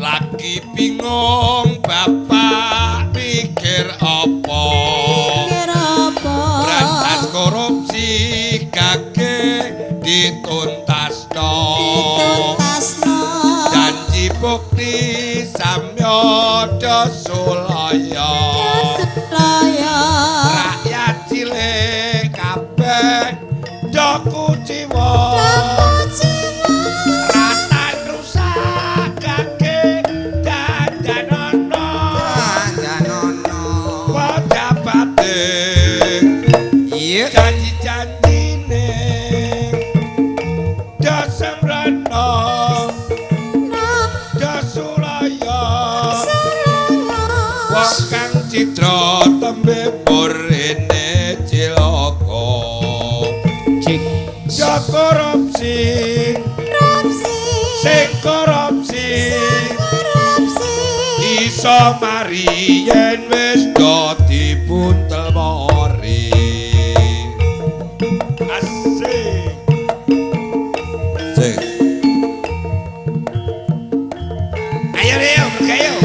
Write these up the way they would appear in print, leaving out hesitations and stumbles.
Lagi bingung bapak mikir apa? Berantas korupsi kake dituntasno. Janji bukti samyodo sulaya. Rakyat cilik kabeh do kuciwa. Ratan rusak kake dandanono. Pejabate janji-janjine do sembrono. Do sulaya. Wong kang citra tembe murine cilaka. Ya korupsi sing korupsi iso mari yen wis do dibuntel mori. Asik sik ayo Rio ayo.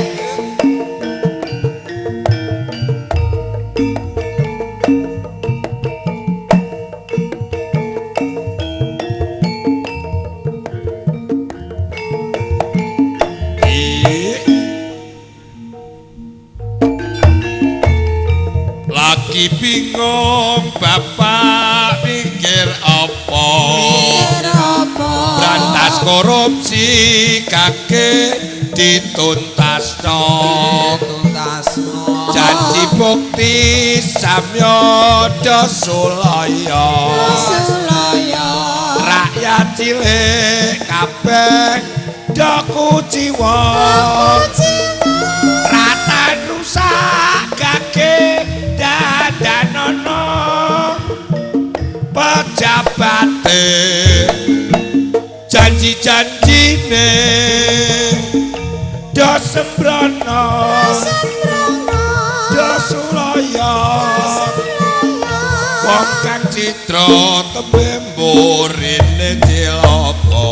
Lagi bingung bapak mikir apa? Berantas korupsi kake dituntasno. Janji bukti samyodo sulaya. Rakyat cilik kabeh do kuciwa. Ratan rusak kake dandanono. Pejabate janji-janjine do sembrono. Do sulaya. Wong kang citra tembe mburine cilaka.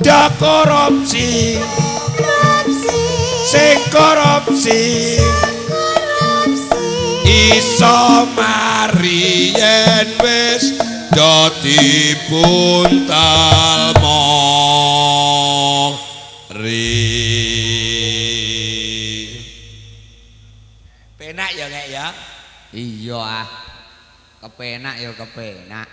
Do korupsi sing korupsi iso mari yen wis do dibuntal mori. Penak ya Ngek ya? Iya ah. Kepenak ya kepenak.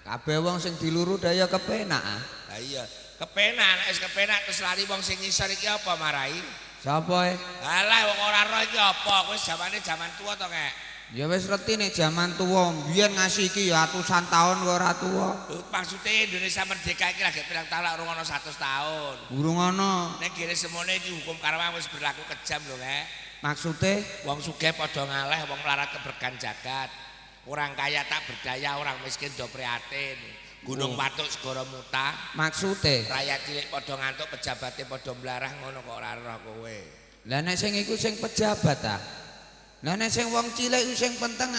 Kabeh wong sing diluru daya kepenak ah. Lah iya, kepenak nek wis kepenak terus lali wong sing ngisor iki apa marai? Sapa e? Alah wong ora roh iki apa? Wis jamane jaman tuwa to Ngek. Ya wis reti nek jaman tuwa, biyen ngasih iki ya atusan tahun kok ora tuwa. Maksudnya Indonesia merdeka iki lagi pirang tahun urung ana 100 tahun. Urung ana. Nek kene semono iki hukum karma wis berlaku kejam lho Ngek. Maksude Wong sugih padha ngaleh, wong melarat keberkahan jagat. Orang kaya tak berdaya, orang miskin do prihatin. Gunung Patuk segara muta. maksude. Rakyat cilik padha ngantuk, pejabate padha mlarah ngono kok ora roh kowe. Lah nek sing iku sing pejabat ta. Lah nek sing wong cilik iku sing penting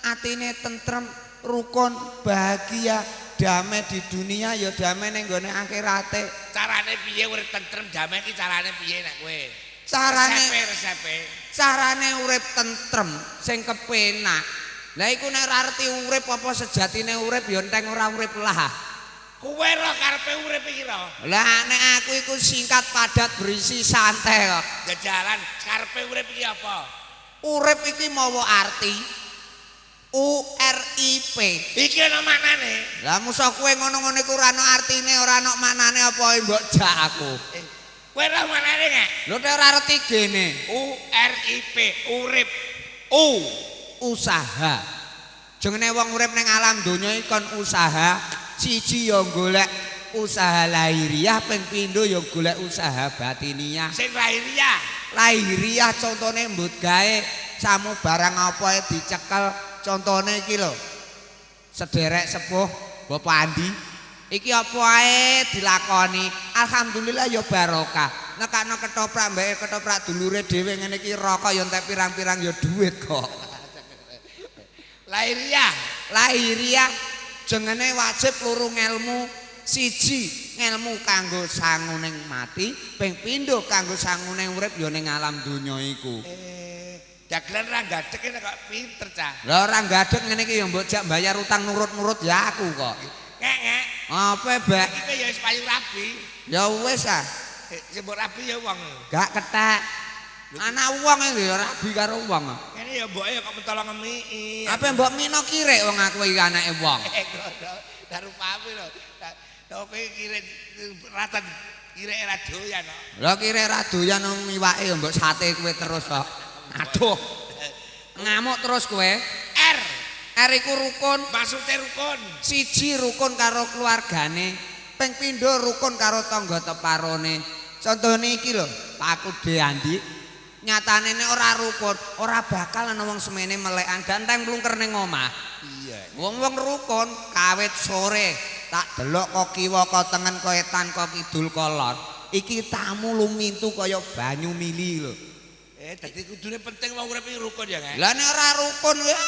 atine tentrem, rukun, bahagia, damai di dunia ya damai ning gone akhirate. Carane piye urip tentrem damai iki carane piye nek kowe? Carane carane urip tentrem sing kepenak. Lah iku nek ora arti urip apa sejatine urip ya enteng ora urip lah. Kowe ro karepe urip iki ro. Lah nek aku iku singkat padat berisi santai kok. Jajalan karepe urip iki apa? Urip iki mawa arti URIP. Iki ana maknane. Lah musuh kowe ngono-ngono iku ora ana artine, ora ana maknane apa mbok jak aku. Kowe ora maknane Ngek? Lho nek ora arti gene. URIP, urip. Usaha. Jenenge wong urip ning alam donya iki kon usaha. Siji ya golek usaha lahiriah, ping pindho ya golek usaha batiniah. Sing lahiriah. Lahiriah contone mbut gawe samu barang apa dicekel. Contone iki lho. Sederek sepuh Bapak Andi. Iki apa ae dilakoni. Alhamdulillah ya barokah. Nekakno ketoprak mbake ketoprak dulure dhewe ngene iki rokok ya entek pirang-pirang ya duit kok. Lahiriah. Lahiriah jenenge wajib lurung ilmu siji ngelmu kanggo sanguning mati, ping pindho kanggo sanguning urip ya ning alam donya iku. Dagelan ra gadhek kok pinter cah. Lah ora gadhek ngene iki ya mbok jak bayar utang nurut-nurut ya aku kok. Ngek. Apa, Bek? Iki ya wis payu rabi. Ya wis ah. Sing mbok rabi ya wong. Gak kethek. Anak wong iki ya rabi karo wong. Kene ya mboke kok mentolo ngemiki. Apa mbok mino kirek wong aku iki anake wong. Daru pami lho. Kowe kirek ratan kirek ra doyan kok. Lah kirek ra doyan miwake mbok sate kowe terus kok. Aduh. Ngamuk terus kowe. R iku rukun. Maksudnya rukun. Siji rukun karo keluargane, ping pindho rukun karo tangga teparone. Contone iki lho, Pakku Deandi. Nyatane nek ora rukun, ora bakal ana wong semene melekan danteng mlungker ning omah. Iya. Wong-wong rukun kawit sore tak delok kok kiwa kok tengen kok etan kok kidul kolon. Iki tamu lumintu kaya banyu mili lho. Dadi kudune penting wong urip iki rukun ya, Kang. Lah nek ora rukun ya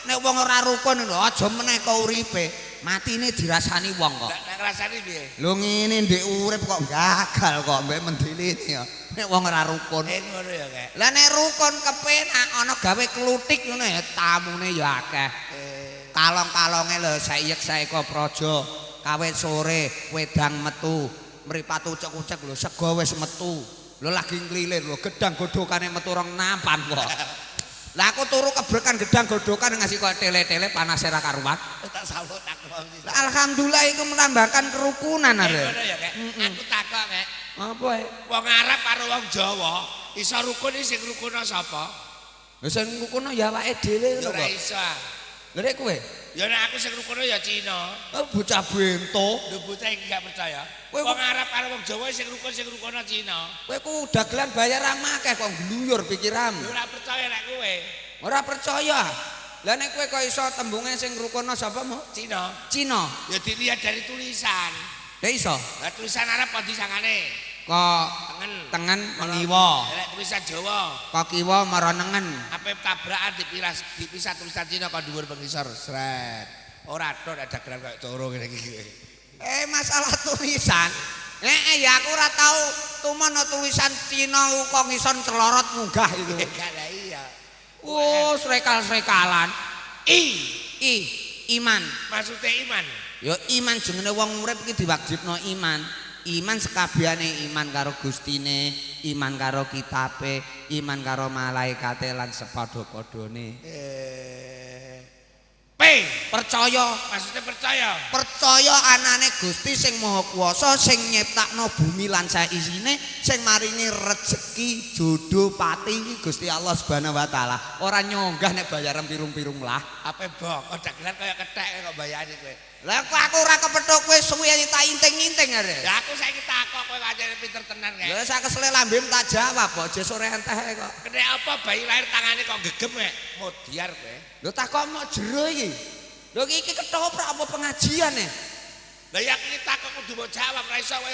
nek wong ora rukun lho aja meneh kok uripe. Matine dirasani wong kok. Nek ngrasani piye? Lho ngene ndek urip kok gagal kok mbek mendilini ya. Nek wong ora rukun. Ngono ya, Kak. Lah nek rukun kepenak ana gawe kluthik ngono ya tamune ya akeh. Kalong-kalonge lho saiyek saeka praja. Kawit sore wedang metu, mripat ucek-ucek lho sego wis metu. Lho lagi nglilir lho gedang godhokane metu rong nampan kok. Lah aku turu kebrekan gedang godhokan ngasih kok tele-tele panase ra karuan. Tak sawut aku. Alhamdulillah iku menambahkan kerukunan are. Ngono ya, Kak. Aku takok, Kak. Apa e? Wong Arab karo wong Jawa iso rukun sing rukunna sapa? Lah sing rukunna ya awake dhewe lho Ora kok. iso. Lha nek kowe? Ya nek aku sing rukunna ya Cina. Oh bocah bento. Lho bocah iki gak percaya. Kowe Wong Arab karo wong Jawa sing rukunna Cina. Kowe ku dagelan bayar akeh kok gluyur pikiranmu. Ora percaya nek kowe. Ora percaya. Lah nek kowe kok iso tembunge sing rukunna sapa mo? Cina. Cina. Ya dilihat dari tulisan. Lah iso. Lah tulisan Arab kok disangane? Kok tengen mengiwa. Nek tulisan Jawa Kok kiwa maranengen. apa tabrakan dipisah tulisan Cina kok dhuwur pengisor sret. Ora tok nek dagelan koyo coro ngene iki. Masalah tulisan. Ya aku ora tau tumono tulisan Cina kok ngison celorot munggah itu. Gak ada iya. Oh, srekal-srekalan. Iman. Maksudnya iman. Ya iman jenenge wong urip iki diwajibno iman. Iman sekabehane iman karo Gustine, iman karo kitabe, iman karo malaikate lan sepadha-padhane. Percaya. Maksudnya percaya. Percaya anane Gusti sing Maha Kuwasa sing nyiptakno bumi lan saisine, sing maringi rejeki, jodoh, pati iki Gusti Allah Subhanahu wa taala. Ora nyonggah nek bayaran pirung-pirung lah. Apa bok, kok dagelan kaya kethek kok bayani kowe. Lah kok aku ora kepethuk kowe suwi tak inting-inting are. Lah aku saiki takok kowe kancane pinter tenan kae. Lah sak kesele lambem tak jawab kok aja sore enteh kok. Kene apa bayi lahir tangane kok gegem mek modiar kowe. Lho takok mok jero iki. Lho iki ketoprak apa pengajian e? Lah ya iki takok kudu mbok jawab ora iso kowe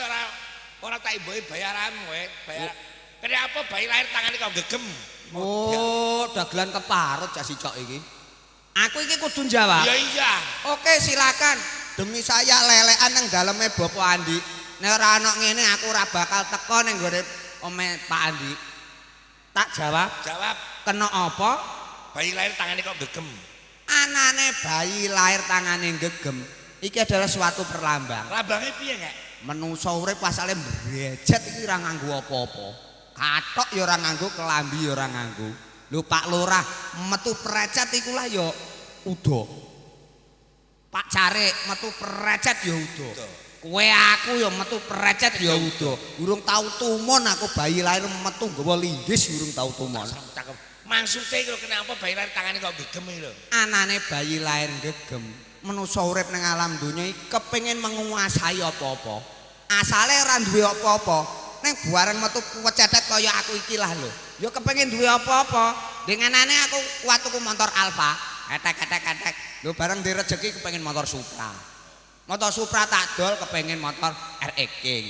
ora tak imbohi bayaranmu kowe. Bayar. Kene apa bayi lahir tangane kok gegem. Oh, dagelan keparut jas sicok iki. Aku iki kudu jawab. Ya iya. Oke, silakan. Demi saya lelekan nang daleme Bapak Andi. Nek ora ana ngene aku ora bakal teko ning gone ome Pak Andi. Tak jawab. Jawab. Kena apa? Bayi lahir tangane kok gegem. Anane bayi lahir tangane gegem. Iki adalah suatu perlambang. Lambange piye, Kak? Menungso urip asale brejet iki ora nganggo apa-apa. Kathok ya ora nganggo, kelambi ya ora nganggo. Lho Pak Lurah metu precet iku lah ya udo. Pak Carik metu precet ya udo. Kowe aku ya metu precet ya udo. Urung tau tumon aku bayi lahir metu nggawa linggis urung tau tumon. Maksudnya lho kenapa bayi lahir tangane kok gegem iki lho? Anane bayi lahir gegem. Menungso urip ning alam donya iki kepengin menguasai apa-apa. Asale ora duwe apa-apa. Ning bareng metu pecetet kaya aku iki lah lho. Ya kepengin duwe apa-apa. Denganane aku kuat tuku motor Alfa. Ketek. Lho bareng di rezeki kepengin motor Supra. Motor Supra tak dol kepengin motor RX King.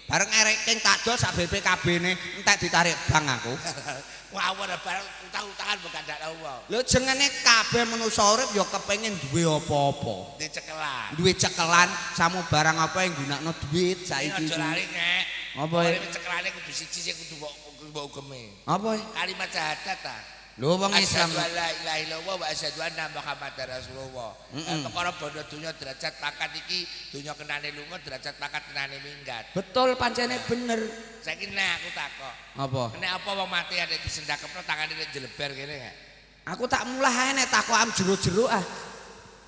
Bareng RX King tak dol sak BPKB-ne entek ditarik bank aku. Ngawur bareng utang-utangan bekandak Allah. Lho jengene kabeh manusa urip ya kepengin duwe apa-apa. Dicekelan. Duwe cekelan samu barang apa yang gunakno duit saiki. Aja lali nek. Apa iki? Cekelane kudu siji sing kudu mbok ugeme. Apa iki? Kalimat syahadat ta. Lho wong Islam. Asyhadu an la ilaha illallah wa asyhadu anna Muhammadar Rasulullah. Perkara bondo donya derajat pangkat iki donya kenane lunga derajat pangkat kenane minggat. Betul pancene bener. Saiki nek aku takok. Apa? Nek apa wong mati ada disendakepno tangane nek jeleber kene gak? Aku tak mulai ae nek takokan jero-jero ah.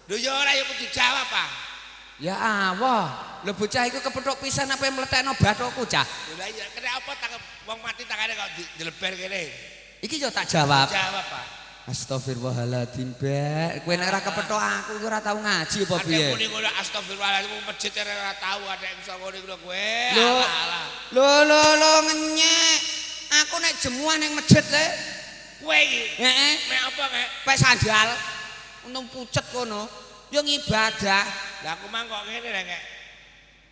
Lho ya ora ya kudu jawab, Pak. Ya Allah, lho bocah iku kepethuk pisan apa mletekno bathukku cah. Lha iya kena apa wong mati tangane kok jeleber kene? Iki yo tak jawab. Jawab, Pak. Astagfirullahaladzim, Bek. Kowe nek ora kepethuk aku ora tau ngaji apa piye? Ada muni ngono astagfirullahaladzim masjid ora tau ada yang iso ngono iku kowe. Lho ngenyek. Aku nek jemuah ning masjid le. Kowe iki. Heeh. Mek apa kek? Pek sandal. Untung pucet kono. Yo ngibadah. Lah aku mang kok ngene rek kek.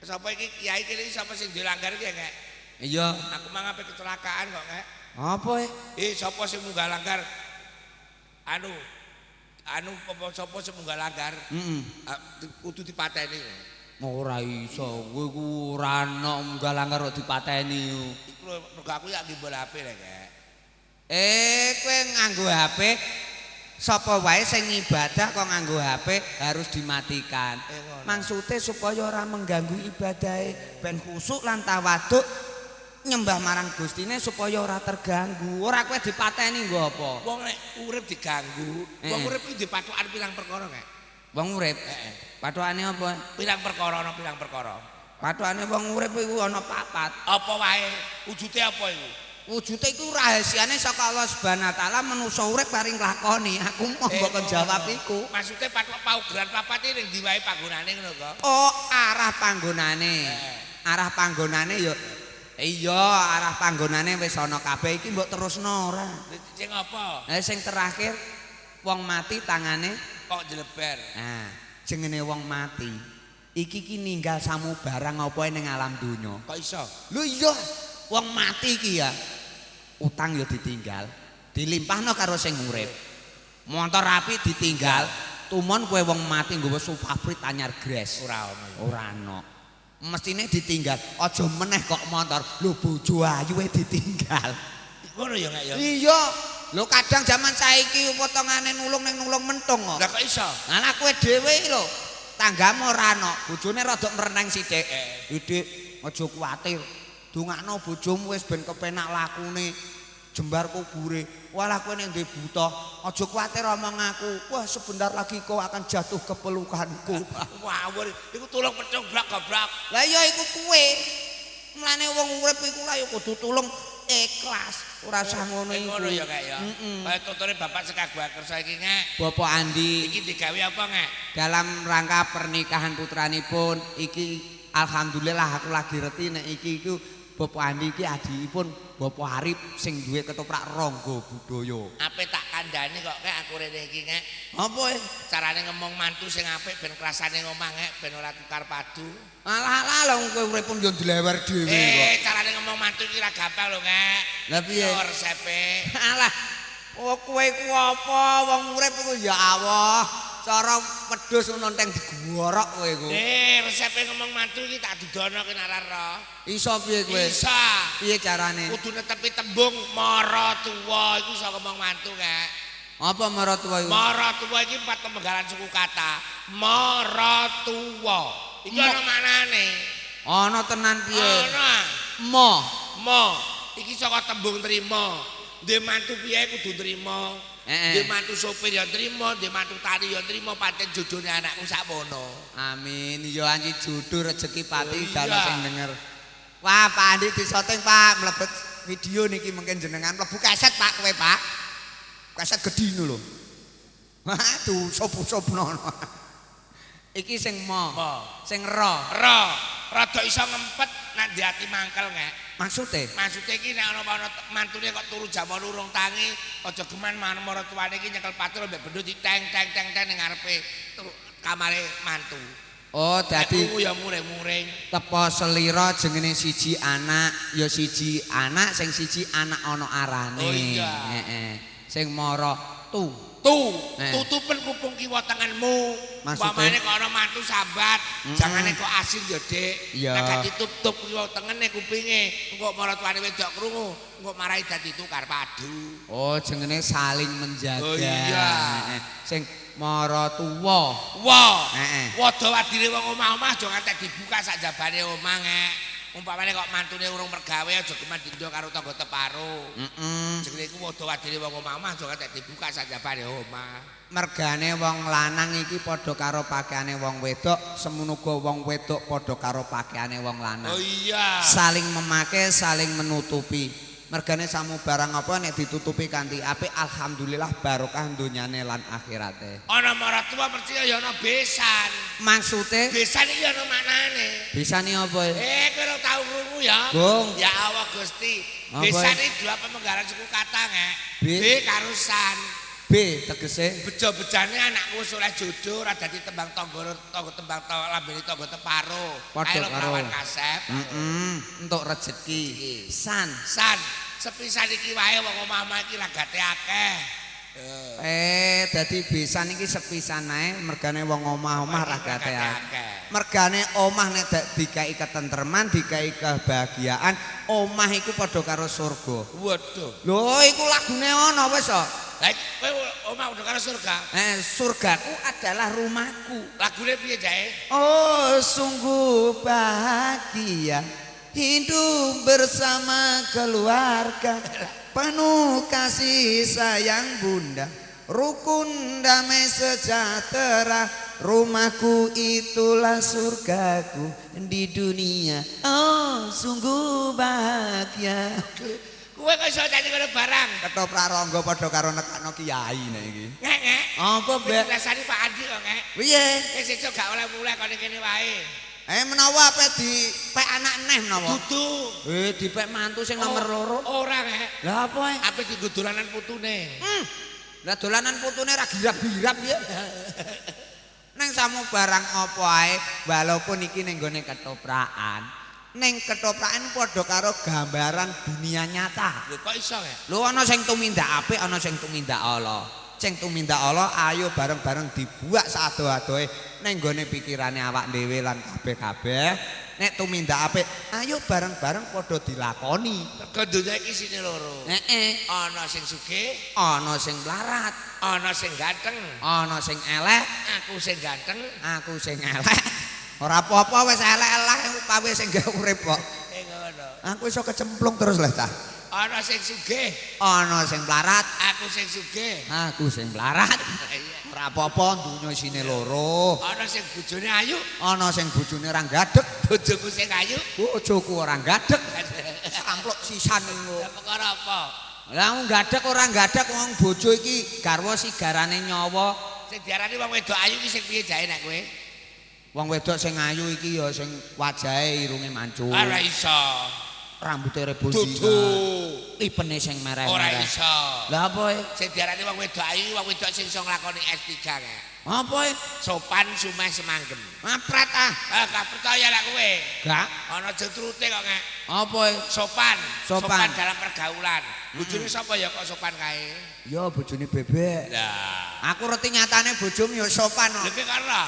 Sapa iki kiai kene sapa sing dilanggar iki kek? Iya. Aku mang ape kecelakaan kok kek. Apa sapa sing munggah langgar? Anu apa sapa sing munggah langgar? Heeh. Kudu dipateni. Ora iso, kowe ku ora ana munggah langgar kok dipateni. Iku lho aku ya gimbal HP rek kek. Kowe nganggo HP sapa wae sing ibadah kok nganggo HP harus dimatikan. Maksude supaya ora mengganggu ibadahe, ben khusuk lan tawaduk nyembah marang Gustine supaya ora terganggu. Ora kowe dipateni nggo apa? Wong nek urip diganggu, wong urip iki dipathokan pirang perkara kek. Wong urip. Pathokane apa? Pirang perkara ana pirang perkara. Pathokane wong urip iku ana papat. Apa wae? Wujude apa iku? Wujude iku rahasiane saka Allah Subhanahu wa taala manusa urip paring lakoni. Aku mau mbok jawab iku. Maksude pathok paugeran papat iki ning ndi wae panggonane ngono kok. Oh, arah panggonane. Arah panggonane ya iya, arah panggonane wis ana kabeh iki mbok terusno ora. Sing apa? Sing terakhir wong mati tangane kok jeleber. Nah, jengene wong mati. Iki ki ninggal samu barang apa ning alam donya. Kok iso? Lho iya, wong mati iki ya utang ya ditinggal, dilimpahno karo sing urip. Montor rapi ditinggal, tumon kowe wong mati nggawa supabrit anyar gres. Ora ono. Ora ono. Mestine ditinggal, aja meneh kok montor. Lho bojo ayu ditinggal. Ngono ya nek ya. Iya. Lho kadang zaman saiki potongane nulung ning nulung mentung kok. Lah kok iso? Lah kowe dhewe iki lho, tanggamu ora ana, bojone rada mereneng sithik. Didik, aja kuwatir. Dongakno bojomu wis ben kepenak lakune. Jembar kubure. Walah kowe nek ndek buta, aja kuwatir omong aku. Wah, sebentar lagi kau akan jatuh ke pelukanku. Wawur, iku tulung pecong blak-blak. Lah iya iku kowe. Mulane wong urip iku lah ya kudu tulung ikhlas. Ora usah ngono iku. Ngono ya kak ya. Kaya tuture Bapak Sekaguan Kersa iki ngek. Bapak Andi. Iki digawe apa ngek? Dalam rangka pernikahan putranipun iki alhamdulillah aku lagi reti nek iki iku Bapak Andi iki adikipun Bapak Arif sing duwe ketoprak Rangga Budaya. Ape tak kandhani kok kek aku rene iki ngek. Apa carane ngomong mantu sing apik ben krasane ngomah ngek ben ora tukar padu. Alah lho kowe urip pun yo dilewer dhewe kok. Carane ngomong mantu iki ora gampang lho ngek. Lah piye? Resepe. Alah. Oh kowe ku apa wong urip iku ya Allah. Cara wedhus ngono teng digorok kowe iku. Resepe ngomong mantu iki tak dudono kene ora roh. Iso piye kowe? Bisa. Piye carane? Kudu netepi tembung mara tuwa iku iso ngomong mantu ngek. Apa mara tuwa iku? Mara tuwa iki 4 pemenggalan suku kata. Mara tuwa. Iki ana maknane. Ana tenan piye? Ana. Mo. Iki saka tembung trima. Ndek mantu piye kudu trima. Ndek mantu sopir ya trima, ndek mantu tani ya trima pancen jodone anakku sakmono. Amin. Ya anji jodoh rezeki pati dalem sing denger. Wah, Pak Andi disoting, Pak, mlebet video niki mungkin jenengan mlebu kaset, Pak, kowe, Pak. Kaset gedine lho. Waduh, sop-sopno. Iki sing mo. Sing ro. Rada iso ngempet nek di ati mangkel ngek. Maksude iki nek ana mantune kok turu jam 8 urung tangi, aja geman marang tuane iki nyekel patur mbek bendho diteng ning ngarepe kamare mantu. Oh, dadi aku ya muring-muring. tepo selira jenenge siji anak, ya siji anak sing siji anak ana arane. Oh iya. Heeh. Sing mara Tutupen kupung kiwa tanganmu. Maksudnya? Umpamane kok ana mantu sambat, jangane kok asin ya, Dik. Iya. Nek gak ditutup kiwa tengene kupinge, engko marang tuane wedok krungu, engko marai dadi tukar padu. Oh, jenenge saling menjaga. Oh iya. Heeh. Sing mara tuwa. Wah. Heeh. Wada wadine wong omah-omah aja ngantek dibuka sak jabane omah ngek. Umpamane kok mantune urung mergawe aja geman dindo karo tangga teparo. Jenenge iku wada wadine wong omah-omah aja ngantek dibuka sak jabane omah. Mergane wong lanang iki padha karo pakaiane wong wedok, semono uga wong wedok padha karo pakaiane wong lanang. Oh iya. Saling memakai, saling menutupi. Mergane samu barang apa nek ditutupi kanthi apik alhamdulillah barokah donyane lan akhirate. Ana maratua percaya ya ana besan. Maksude Besan iki ana maknane. bisane apa? Kowe ora tau krungu ya? Gong. Ya Allah Gusti. Apa? Besan iki dua pemenggaran suku kata ngek. B. B karo san. B tegese Bejo-bejane anakku wis oleh jodoh ora dadi tembang tangga tembang lambene tangga teparo. Padha Ayo karo perawan kasep. entuk rezeki. San. San, sepisan iki wae wong omah-omah iki lagate akeh. Dadi besan iki sepisan ae mergane wong omah-omah ragate akeh. akeh. Mergane omah nek dikai ketentreman, dikai kebahagiaan, omah iku padha karo surga. Waduh. Lho, iku lagune ana wis kok. Lah kowe omah udah karo surga. Surgaku adalah rumahku. Lagune piye jae? Oh, sungguh bahagia hidup bersama keluarga, penuh kasih sayang bunda, rukun damai sejahtera. Rumahku itulah surgaku di dunia. Oh, sungguh bahagia. Kowe kok iso nyanyi ngono barang? Ketop prarangga padha karo nekakno kiai nek iki. Ngek. Apa, Mbak? Rasane Pak Andi kok ngek. Piye? Wis sesuk gak oleh mulai kok kene wae. Menawa ape dipek anak neh menawa? Dudu. Dipek mantu sing nomor loro. Ora ngek. Lah apa e? Ape dienggo dolanan putune. Lah dolanan putune ra girap-girap ya. Neng samu barang apa ae walaupun iki ning gone ketoprakan. Ning ketoprakan padha karo gambaran dunia nyata. Lho kok iso ngek? Lho ana sing tumindak apik, ana sing tumindak ala. Sing tumindak ala ayo bareng-bareng dibuak sado-adohe ning gone pikirane awak dhewe lan kabeh-kabeh. Nek tumindak apik, ayo bareng-bareng padha dilakoni. Mergo donya iki sine loro. Ana sing sugih, Ana sing mlarat, ana sing ganteng, ana sing elek, aku sing ganteng. aku sing elek. Ora apa-apa wis elek-elek pawe sing gawe urip kok. Ngono. Aku iso kecemplung terus lah ta. Ana sing sugih, Ana sing mlarat, aku sing sugih. aku sing mlarat. Ora apa-apa dunya isine loro. Ana sing bojone ayu, Ana sing bojone ora gadeg, bojoku sing ayu. bojoku ora gadeg. Sampluk sisan ngono. Lah perkara apa? Lah wong gadeg ora gadeg wong bojo iki garwa sigarane nyawa. Sing diarani wong wedok ayu iki sing piye jae nek kowe? Wong wedok sing ayu iki ya sing wajahe irunge mancung. Ora iso. Rambute rebondingan. Dudu. Ipene sing merah-merah. Ora iso. Lah apa e? Sing diarani wong wedok ayu wong wedok sing iso nglakoni S3 kae. Apa e? Sopan sumeh semanggem. Ngapret ah. Gak percaya lek kowe. Gak. Ana jetrute kok ngek. Apa e? Sopan. Sopan. Dalam pergaulan. Bojone sapa ya kok sopan kae? Ya bojone bebek. Lah, Aku reti nyatane bojomu ya sopan kok. lha ki karo.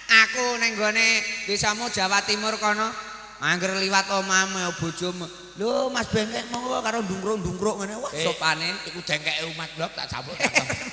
Aku ning gone desamu Jawa Timur kono. Angger liwat omahmu ya bojomu. Lho Mas Bengkek monggo karo ndungkruk-ndungkruk ngene wah sopane. Iku dengkeke umat blok tak sambut.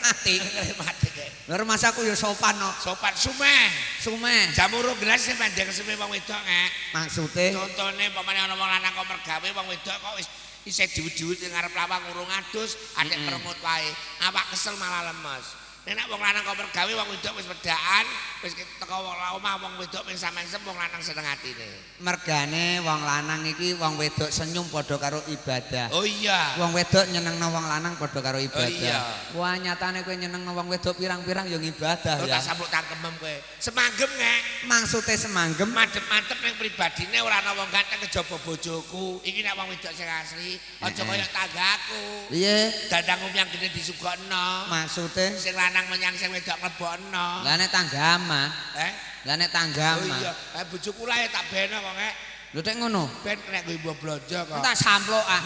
Mati. Mati kek. Lho masaku ya sopan kok. Sopan sumeh. Sumeh. Jamur gelas sing pandhe keseme wong wedok ngek. Maksude Contone pamane ana wong lanang kok mergawe wong wedok kok wis isih diwut-diwut ning ngarep lawang urung adus, atik meremut wae. Awak kesel malah lemes. Nek wong lanang kok mergawe wong wedok wis wedaan, wis teko omah wong wedok ping samensem wong lanang seneng atine. mergane wong lanang iki wong wedok senyum padha karo ibadah. Oh iya. Wong wedok nyenengno wong lanang padha karo ibadah. Oh iya. Wah nyatane kowe nyenengno wong wedok pirang-pirang ya ibadah Oh, ya. tak sambut tangkemem kowe. Semanggem ngek. Maksude semanggem Madep-madep ning pribadine ora ana wong ganteng kejaba bojoku. Iki nek wong wedok sing asli, aja kaya tanggaku. piye Dandang yang gede disugokno. maksude Sing lanang lanang menyang sing wedok mlebokno. Lah nek tanggama. Lah nek tanggama. Oh iya, bojoku lah tak beno kok ngek. Lho tek ngono. Ben nek kowe mbok blonjo kok. Tak samplokan.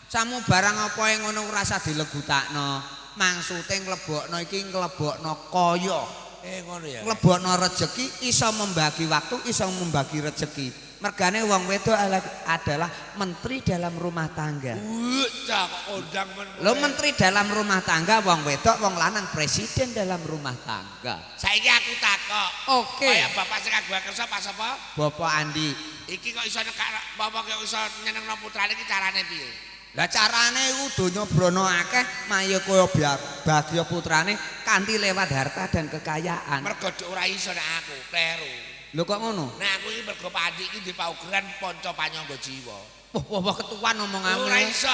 Samu barang apa yang ngono ora usah dilegutakno. Maksude nglebokno iki nglebokno kaya. Ngono ya. Nglebokno rejeki iso membagi waktu, iso membagi rejeki. Mergane wong wedok adalah menteri dalam rumah tangga. Cak kok kondang men. Lho menteri dalam rumah tangga wong wedok, wong lanang presiden dalam rumah tangga. Saiki aku takok. Oke. Kaya bapak sing kagungan kersa pas apa? Bapak Andi. Iki kok iso nekak bapak kok iso nyenengno putrane iki carane piye? Lah carane iku donya brono akeh mayo kaya bagya putrane kanthi lewat harta dan kekayaan. Mergo ora iso nek aku, kleru. Lho kok ngono? Nah aku iki mergo Pak Andi iki di paugeran panca panyangga jiwa. Wah ketuan omonganmu. Ora iso.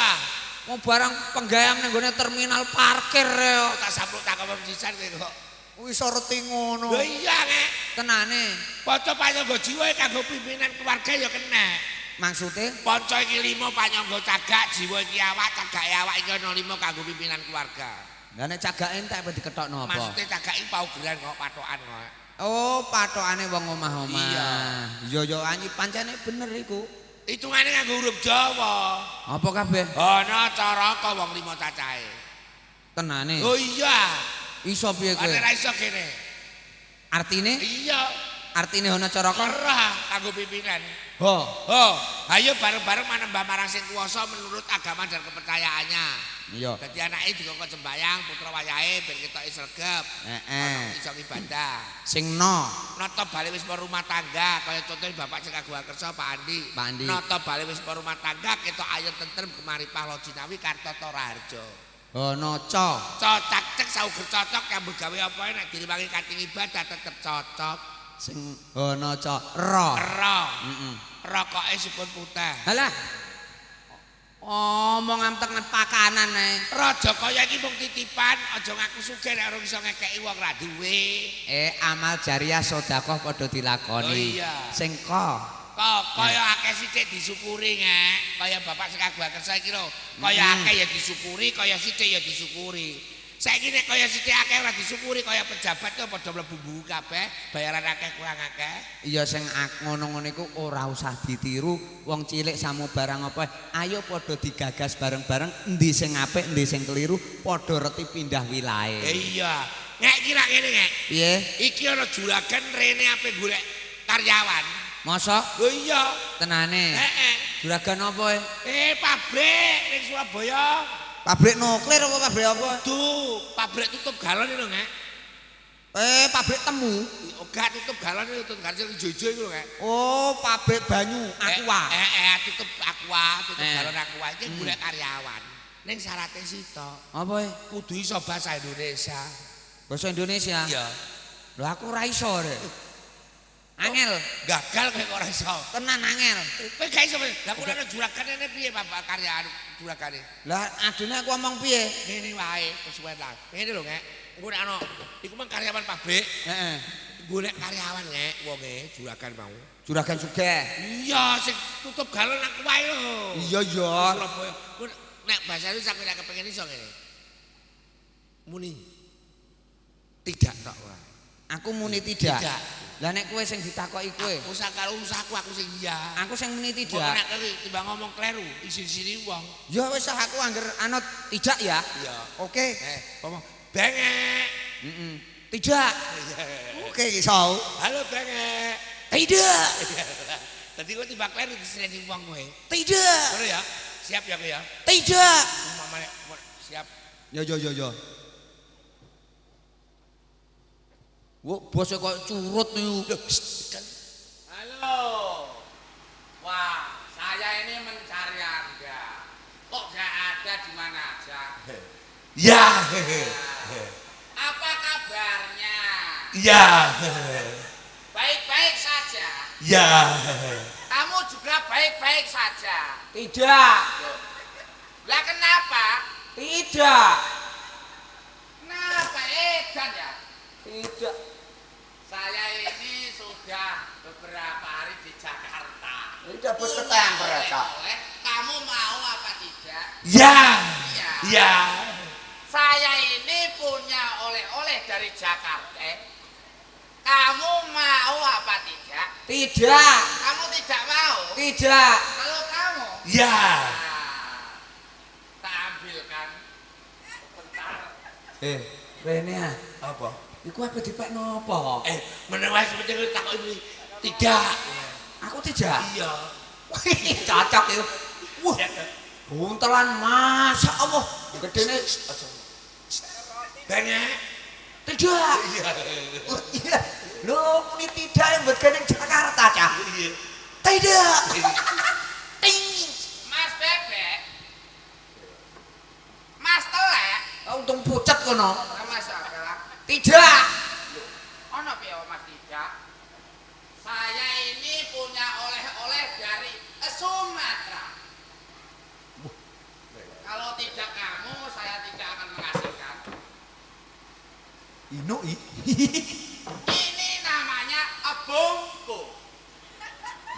Mau barang penggayam ning gone terminal parkir yo. Tak sapluk tak kok pisan kok. Wis reti ngono. Lho iya nek. Tenane. Panca panyangga jiwa kanggo pimpinan keluarga ya kena. Maksude panca iki 5 panyangga cagak jiwa iki awak cagak awak iki ana 5 kanggo pimpinan keluarga. Lah nek cagake entek apa diketokno apa? Maksude cagak iki paugeran kok patokan kok. Oh, patokane wong omah-omah. Iya. Yo anyi pancene bener iku. Hitungane nganggo huruf Jawa. Apa kabeh? Ana caraka wong 5 cacahe. Tenane. Oh iya. Iso piye kowe? Ora iso kene. Artine? Iya. Artine ana caraka? Ora kanggo pimpinan. Ho. Ayo bareng-bareng manembah marang sing kuwasa menurut agama dan kepercayaannya. Iya. Dadi anake dikongkon sembayang putra wayahe ben ketoke sregep. Iso ibadah. Sing no. Nata bali wis rumah tangga kaya contoh bapak sing kagungan kersa Pak Andi. Nata bali wis rumah tangga ketok ayo tentrem gemaripah lo jinawi Kartata Raharja. Noco. Cocak cek sauger cocok kanggo gawe apa nek diriwangi kating ibadah tetep cocok. Sing noco ro. Rokoke sipun putih. Halah. Omong amtek pakanan ae. Raja kaya iki mung titipan, aja ngaku sugih nek ora iso ngekeki wong ra duwe. Amal jariah sedekah padha dilakoni. Oh iya. Sing kaya akeh sithik disyukuri ngek. Kaya bapak sing kagungan kersa iki lho. Kaya akeh ya disyukuri, kaya sithik ya disyukuri. Saiki nek kaya sithik akeh ora disyukuri, kaya pejabat kok padha mlebu buku kabeh, bayaran akeh kurang akeh. Iya sing ngono-ngono iku ora usah ditiru, wong cilik samu barang apa, ayo padha digagas bareng-bareng, endi sing apik, endi sing keliru, padha reti pindah wilayah. Iya. Ngek kira ngene ngek. Piye? Iki ana juragan rene ape golek karyawan. Mosok? Lho iya. Tenane. Juragan apa? Pabrik ning Surabaya. Pabrik nuklir apa pabrik apa? Duh, pabrik tutup galon lho, Ngek. Pabrik temu. Enggak tutup galon tutup galon ijo-ijo iku lho, Ngek. Oh, pabrik banyu, aqua. Tutup aqua, tutup galon aqua iki golek karyawan. Ning syaraté sito. Apa? Kudu iso bahasa Indonesia. Bahasa Indonesia? Iya. Lho aku ora iso, Rek. Angel, gagal kowe ora iso. Tenan angel. Kowe gak iso. Lah kok ana juragane piye Bapak karyaan juragane? Lah adune aku ngomong piye? Ngene wae kesuwen lah. Ngene lho, Ngek. Engko nek ana iku mang karyawan pabrik. Heeh. Golek karyawan, Ngek, wonge juragan mau. Juragan sugih. Iya, sing tutup galon aku wae lho. Iya, iya. Surabaya. Nek bahasa Indonesia nek kepengin iso ngene. Muni. Tidak tok wae. Aku muni tidak. Tidak. Lah nek kowe sing ditakoki kowe. Usah karo usahku aku sing iya. Aku sing muni tidak. Nek timbang ngomong kleru, isi-isini wong. Ya wis aku angger anut tidak ya. Iya. Oke. Ngomong bengek. Tidak. Oke iso. Halo bengek. Tidak. Dadi kowe timbang kleru disini wong kowe. Tidak. Ngono ya. Siap ya kowe ya. Tidak. Mamane siap. Yo. Wo bos kok curut niku. Halo. Wah, saya ini mencari Anda. Kok gak ada di mana aja? Ya. Apa kabarnya? Ya. Baik-baik saja. Ya. Kamu juga baik-baik saja. Tidak. Lah kenapa? Tidak. Kenapa edan ya? Tidak. Saya ini sudah beberapa hari di Jakarta. Tidak bos ketang mereka. Kamu mau apa tidak? Ya. Iya. Ya. Saya ini punya oleh-oleh dari Jakarta. Kamu mau apa tidak? Tidak. Kamu tidak mau? Tidak. Kalau kamu? Ya. Tak ambilkan. Bentar. Rene Apa? iku apa dipekno apa? Menawa seperti tak ini tidak. Aku tidak. Iya. Cocok ya. Wah, buntelan masa Allah. Gedene Banyak. tidak. Iya. Oh, iya. Loh, ini tidak yang buat gandeng Jakarta, Cah. Iya. Tidak. Ting. Mas Bebek. Mas Telek. Untung pucet kono. Mas apa? Tidak. Ono piye Mas tidak? Saya ini punya oleh-oleh dari Sumatera. Kalau tidak kamu, saya tidak akan mengasihkan. Inoi. Ini namanya bungku.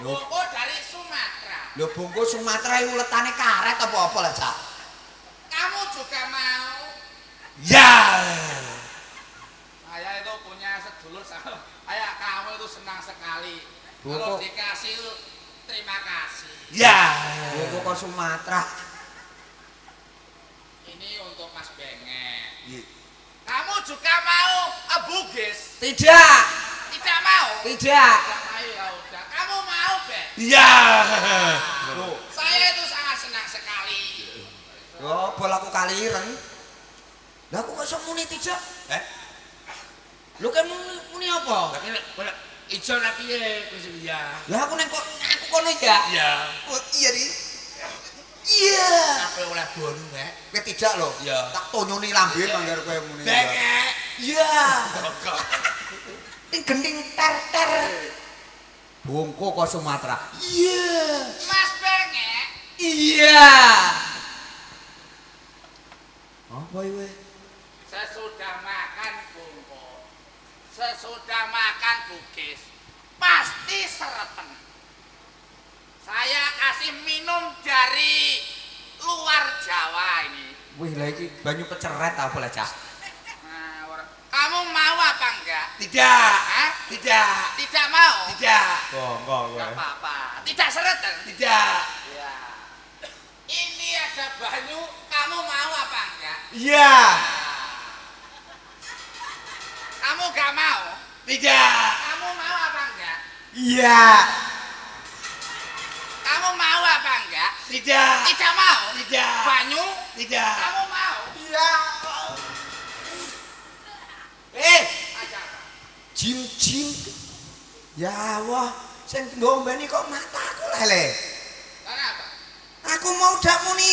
Bungku dari Sumatera. Lho bungku Sumatera iku letane karet apa-apa lah, Cak? Kamu juga mau? Ya. Saya itu punya sedulur sama kayak kamu itu senang sekali. Kalau Bungku. dikasih itu terima kasih. Ya. Bungku kok Sumatera. Ini untuk Mas Bengek. Iya. Kamu juga mau Bugis? Tidak. Tidak mau? Tidak. Tidak mau ya udah. Kamu mau, Bek? Ya. Saya itu sangat senang sekali. Yo, bola aku kaliren. Lah aku kok iso muni tidak? Lu kan muni apa? Tapi nek ijo ra piye Gus ya. Lah aku nek kok aku kono ya. Iya. Oh iya di. Iya. Apa oleh bolu nek? Kowe tidak lho. Iya. Tak tonyoni lambe manggar kowe muni. Bengek. Iya. Kok. Ini gending ter-ter. Bungku kok Sumatera. Iya. Mas Bengek, Iya. Apa iki? sesudah makan bungku, sesudah makan Bugis, pasti sereten. Saya kasih minum dari luar Jawa ini. Wih, lah iki banyu peceret ta boleh, Cak? Nah, kamu mau apa enggak? Tidak. Hah? Tidak. Tidak mau? Tidak. Enggak Enggak apa-apa. Tidak sereten? Tidak. Ya. Ini ada banyu, kamu mau apa enggak? Iya. Kamu enggak mau? Tidak. Kamu mau apa enggak? Iya. Kamu mau apa enggak? Tidak. Tidak mau? Tidak. Banyu? Tidak. Kamu mau? Iya. Ada apa? Jim. Ya wah, sing ngombeni kok mataku lele. Kenapa? Aku mau dak muni.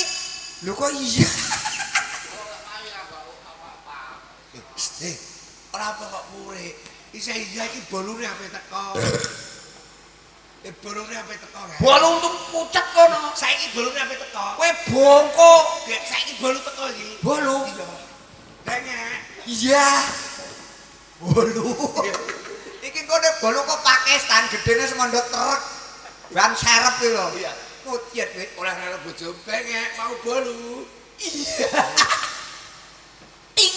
Lho kok iya. Kalau enggak mau ya enggak apa-apa. Ora apa kok pure. Isa iya iki bolune ape teko. Bolune ape teko. Bolu untung pucet kono. Saiki bolune ape teko. Kowe bongko. Saiki bolu teko iki. Bolu. Iya. Bengek. Iya. Bolu. Iki kok bolu kok Pakistan gedene semondo truk. Ban serep iki lho. Iya. Kucit kowe. Ora karo bojo bengek mau bolu. Iya. Ting.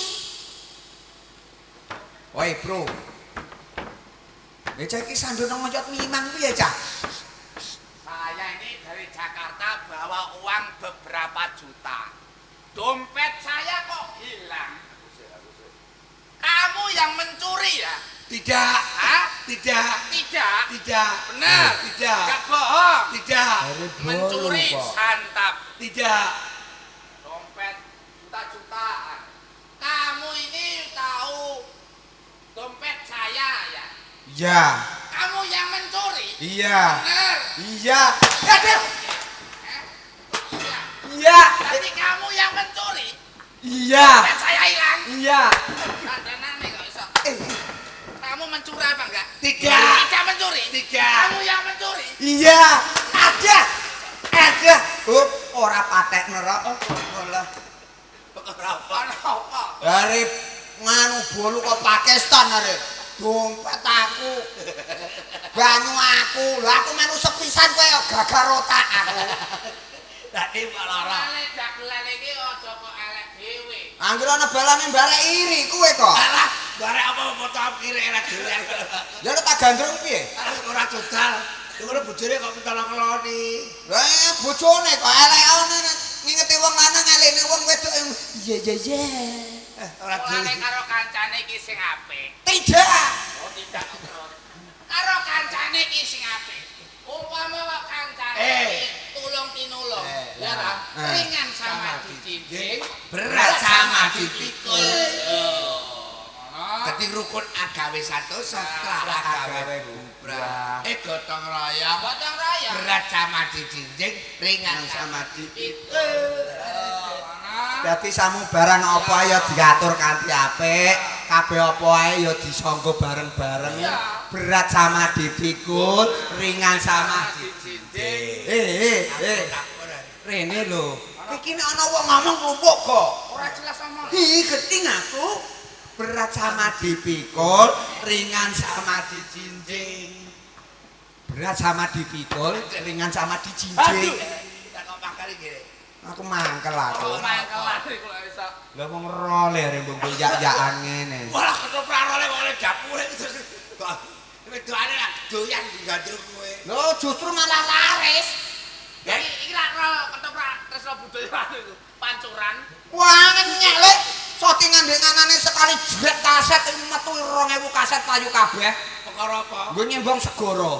Woi, Bro. Cah iki sandone ngocot Minang piye, Cah? Saya ini dari Jakarta bawa uang beberapa juta. Dompet saya kok hilang. Kamu yang mencuri ya? Tidak. Hah? Tidak. Tidak. Tidak. Benar. Tidak. Gak bohong. Tidak. Mencuri santap. Tidak. Dompet juta-jutaan. Kamu ini tahu dompet saya ya? Iya. Kamu yang mencuri? Iya. Benar. Iya. Aduh. Eh? Iya. Iya. Jadi kamu yang mencuri? Iya. Dompet saya hilang. Iya. Kandanan nih kok iso. Kamu mencuri apa enggak? Tidak. Tidak mencuri. Tidak. Kamu yang mencuri. Iya. Ada. Ora patek nerok. Olah. Kenapa? Dari nganu bolu kok Pakistan arek. Dompet aku. Banyu aku. Lho aku melu sepisan kowe gagal otak aku. Tadi Pak Lara. Dagelan iki aja kok elek dhewe. Anggere ana balane barek iri kowe kok. Alah, Barek apa foto kiri era doyan. Ya lu tak gandrung piye? Ora dodal. Ngono bojone kok pitara ngeloni. Lah bojone kok elek ana ngingeti wong lanang elene wong wedok. Iya. Ora Mulane dodal. karo kancane iki sing apik. Tidak. Oh tidak. Karo kancane iki sing apik. Umpama kok kancane tulung tinulung, ya ta? Ringan sama dijinjing, Berat sama dipikul. Dadi rukun agawe satu setelah agawe bubrah. Gotong royong. gotong royong. Berat sama dijinjing, ringan sama dipikul. Dadi samu barang apa ya diatur kanthi apik, kabeh apa ae ya disangga bareng-bareng. Berat sama dipikul, ringan sama dijinjing. Rene lho. Iki nek ana wong ngomong klumpuk kok. Ora jelas omong. Geting aku. Berat sama dipikul, ringan sama dijinjing. Berat sama dipikul, ringan sama dijinjing. Tak kok bakal iki. Aku mangkel aku. Mangkel lari kok iso. Lah wong role rembung yak-yakan ngene. Walah ketoprak role kok oleh dapure terus. Wedokane lak doyan digandrung kowe. Lho justru malah laris. Iki lak ketoprak Tresno Budaya iku pancuran. Wah nyek lek shootingan ndek nganane sekali jret kaset metu 2000 kaset payu kabeh. Perkara apa? Nggo nyembong segara.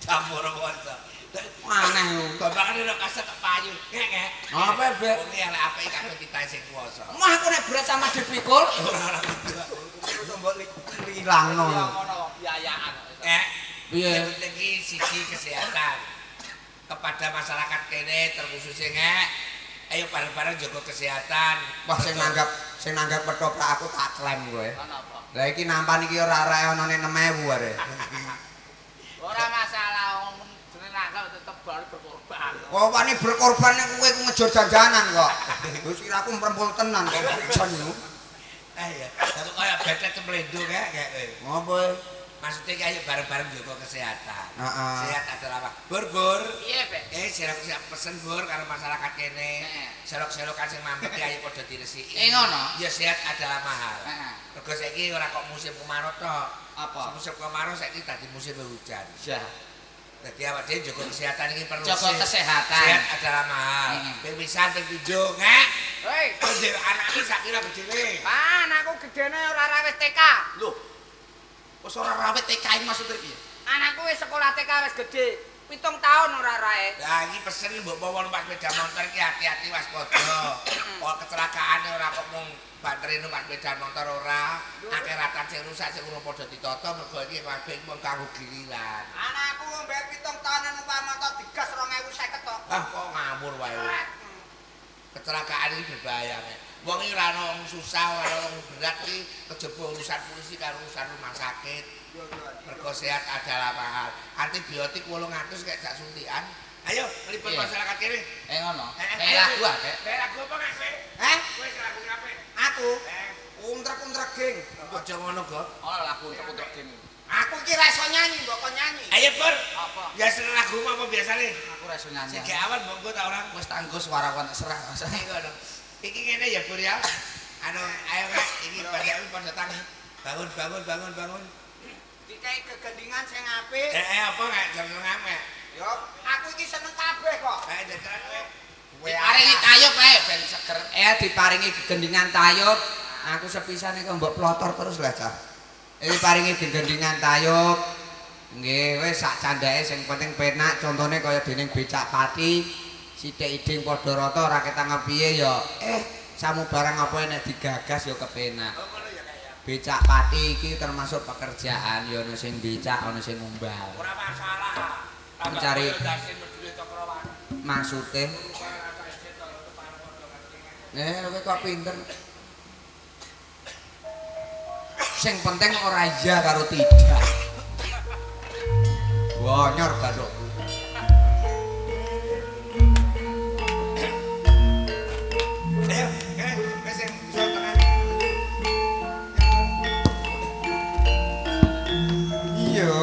Campur wonten. Aneh lho. Bapakane nek kaset tak payu. Ngek. Apa bek? Wong iki elek apike kabeh kita sing kuwasa. Mah aku nek berat sama dipikul Ora mbok ilangno. Ngono kok biayaan. Piye? Iki sisi kesehatan kepada masyarakat kene terkhususnya ngek. Ayo bareng-bareng jaga kesehatan. Wah sing nanggap ketoprak aku tak klaim kowe. Kenapa? Lah iki nampan iki ora arek onone 6.000 are. Ora masalah wong jenenge nakal tetep bali berkorban. Kok wani berkorban nek kowe ngejor janjanan kok. Wis kiraku mrempul tenan kok jan yo. Iya, tapi kaya betet cemplendung kayak kowe. Ngopo? Maksudnya kayak bareng-bareng jaga kesehatan. Heeh. Sehat adalah apa? Bur. Iya, Bek. Siap pesen bur karo masyarakat kene. Selok-selokan sing mampet ya ayo padha diresiki. Ngono. Ya sehat adalah mahal. Heeh. Mergo saiki ora kok musim kemarau tok. Apa? Musim kemarau saiki dadi musim hujan. Syah. Dadi awak dhewe jaga kesehatan iki perlu. Jaga kesehatan. Sehat adalah mahal. Ping pisan ping pindho, Ngek. Hei, Dhewe anake sak kira gedene. Pan, aku gedene ora rawis TK. Loh. Wis ora rawit TK iki maksudnya piye? Anakku wis sekolah TK wis gede. 7 tahun ora rae. Lah iki pesen mbok bawa numpak sepeda motor iki hati-hati waspada. Kok kecelakaane ora kok mung batere numpak sepeda motor ora. Akeh ratan sing rusak sing ora padha ditata mergo iki kabeh mung kanggo giliran. Anakku mbek 7 tahun numpak motor digas 2050 tok. Ah kok ngamur wae. Kecelakaan iki berbahaya. Wong iki ora ana wong susah, ora wong berat iki kejaba urusan polisi karo urusan rumah sakit. Mergo sehat adalah mahal. Antibiotik 800 kayak jak suntikan. Ayo, liput masyarakat kene. Ngono. Kayak lagu ah, Bek. Kayak lagu apa Kak? Kowe lagu ngapain? Aku untrek-untrek geng. Aja ngono, Go. Ono lagu untuk gini. Aku ki ra iso nyanyi, mbok kok nyanyi. Ayo, Pur. Apa? Biasa lagu apa biasane? Aku ra iso nyanyi. Sing awan monggo ta orang. Wis tanggo suara kon serah. Iki ngono. Iki ngene ya, Pur ya. Anu, ayo Kak, iki pada tangi. Bangun. Dikai kegendingan sing apik. Apa Kak? Jeneng apa? Yo, aku iki seneng kabeh kok. Ayo jajaran kowe. Diparingi tayub ae ben seger. Diparingi gegendingan tayub. Aku sepisane kok mbok plotor terus lah, Cah. Diparingi gegendingan tayub. Nggih, wis sak candake sing penting penak. Contone kaya dening becak pati. Sithik iding padha rata ora ketang piye ya. Samu barang apa nek digagas ya kepenak. Becak pati iki termasuk pekerjaan ya ana sing becak, ana sing ngumbal. Ora masalah. Mencari dasin medhule Cokrowan. maksude. Kowe kok pinter. Sing penting ora iya karo tidak. Wah, nyor badok. Ayo, wis sing iso tengah. Iya.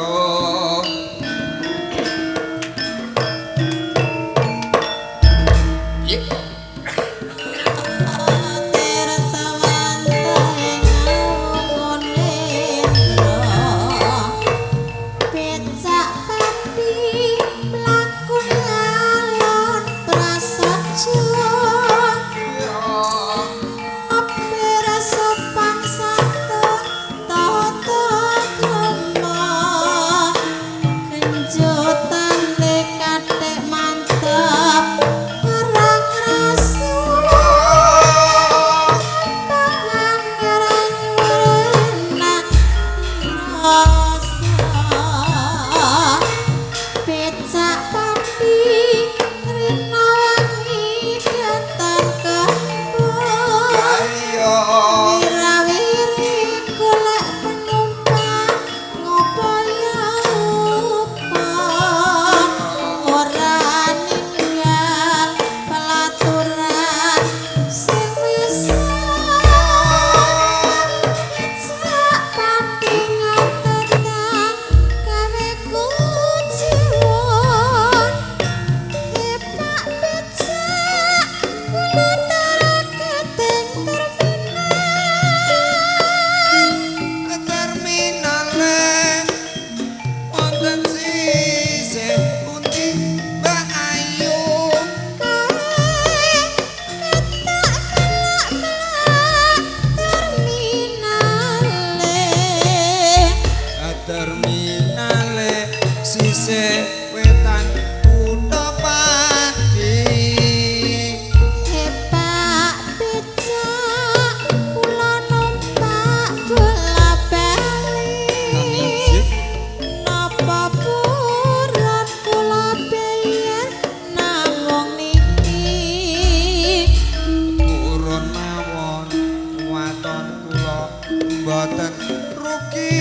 Mboten rugi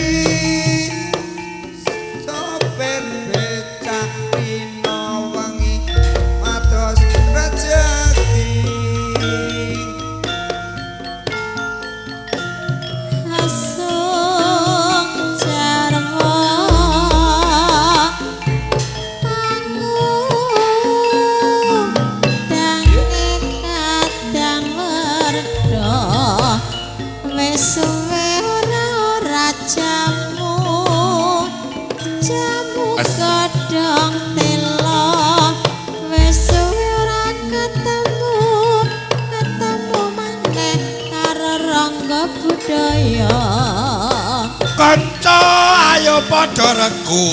sopir becak rino wengi matos rejeki asung jarwo pangu dang kadang werdo wis jamu godhong telo wis suwe ora ketemu maneh karo rangga budaya kanca ayo padha regu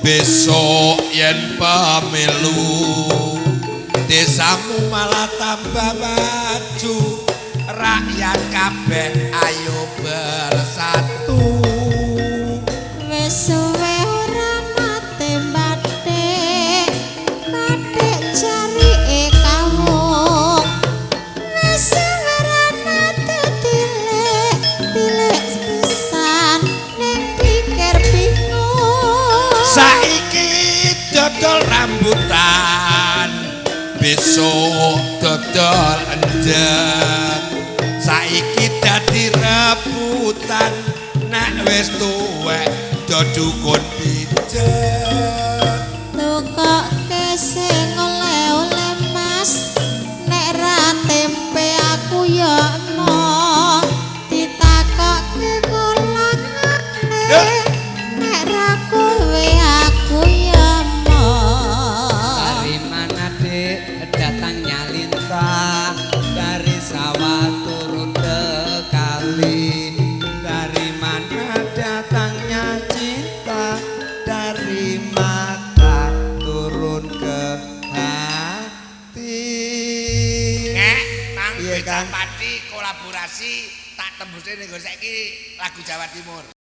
besok yen pemilu desamu malah tambah maju rakyat kabeh ayo bersatu wis suwe ora mate bathik jarike kawung wis suwe ora mate tilik pisan ning pikir bingung saiki dodol rambutan besok dodol endem saiki dadi rebutan nek wis tuwek do dukun pijet tukokke sing oleh-oleh mas nek ra tempe aku ya eno ditakokke kolangane nek ra kowe aku ya emo dari mana dek datang nyalintah dari sawah turun ke kali dari mana datangnya cinta dari mata turun ke hati Nang iya kan Pati kolaborasi tak tembusin ning saiki lagu Jawa Timur